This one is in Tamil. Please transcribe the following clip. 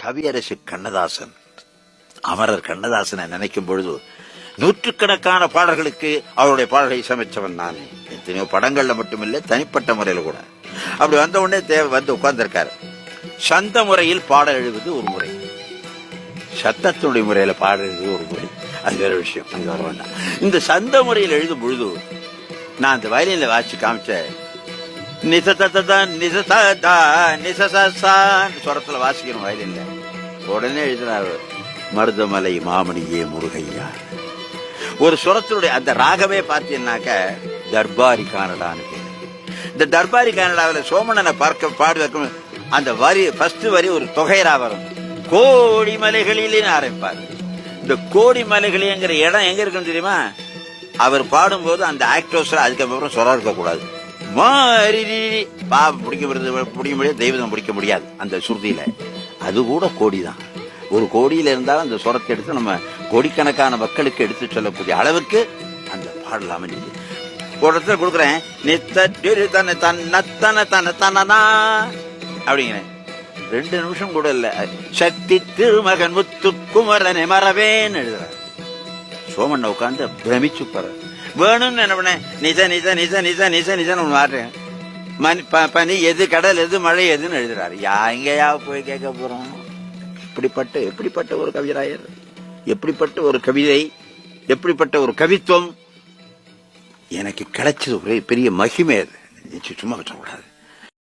கவியரசு கண்ணதாசன், அமரர் கண்ணதாசனை நினைக்கும் பொழுது நூற்றுக்கணக்கான பாடல்களுக்கு அவருடைய பாடல்களை இசையமைச்சவன் நான். எத்தனையோ படங்கள்ல மட்டுமில்லை, தனிப்பட்ட முறையில் கூட. அப்படி வந்த உடனே வந்து உட்கார்ந்திருக்காரு. சந்த முறையில் பாடல் எழுதுவது ஒரு முறை, சத்தத்தினுடைய முறையில பாடல் எழுதுவது ஒரு முறை. அது வேற விஷயம், அங்க வர வேண்டாம். இந்த சந்த முறையில் எழுதும் பொழுது நான் அந்த வயலின்ல வாசி காமிச்ச சொரத்துல வாசிக்கணும் வயலின்ல. உடனே எழுதினார், மருதமலை மாமணியே முருகையா. ஒரு சுரத்தினுடைய அந்த ராகமே பார்த்தீங்கன்னாக்க தர்பாரி கானடான்னு பேரு. இந்த தர்பாரி கானடாவில் சோமனனை பார்க்க பாடுவதற்கு அந்த வரி ஃபர்ஸ்ட் வரி ஒரு தொகைரா வரும். கோடி மலைகளிலே ஆரம்பிப்பார். இந்த கோடி மலைகளிங்கிற இடம் எங்க இருக்குன்னு தெரியுமா? அவர் பாடும்போது அந்த ஆக்டர்ஸ் அதுக்கப்புறம் சொரம் இருக்கக்கூடாது. பிடிக்க முடியாது, தெய்வம் பிடிக்க முடியாது அந்த சுருதியில. அது கூட கோடிதான். ஒரு கோடியில இருந்தாலும் அந்த சொரத்தை எடுத்து நம்ம கோடிக்கணக்கான மக்களுக்கு எடுத்து சொல்லக்கூடிய அளவுக்கு அந்த பாடல் அமைஞ்சது. ஒரு இடத்துல கொடுக்குறேன், அப்படிங்கிறேன். 2 நிமிஷம் கூட இல்ல, சக்தி திருமகன் முத்துக்குமரனை மறவேன்னு எழுதுறாரு. சோமன் உட்காந்து பிரமிச்சு பாரு. வேணும்னு என்ன பண்ண, நிஜ நிஜ நிஜ நிஜ நிஜ நிஜன்னு ஒண்ணு மாறுறேன். பனி எது, கடல் எது, மழை எதுன்னு எழுதுறாரு. எங்கேயா போய் கேட்க போறோம்? எப்படிப்பட்ட ஒரு கவிராயர், எப்படிப்பட்ட ஒரு கவிதை, எப்படிப்பட்ட ஒரு கவித்துவம் எனக்கு கிடைச்சது. ஒரே பெரிய மகிமை. அது சும்மா வச்சக்கூடாது.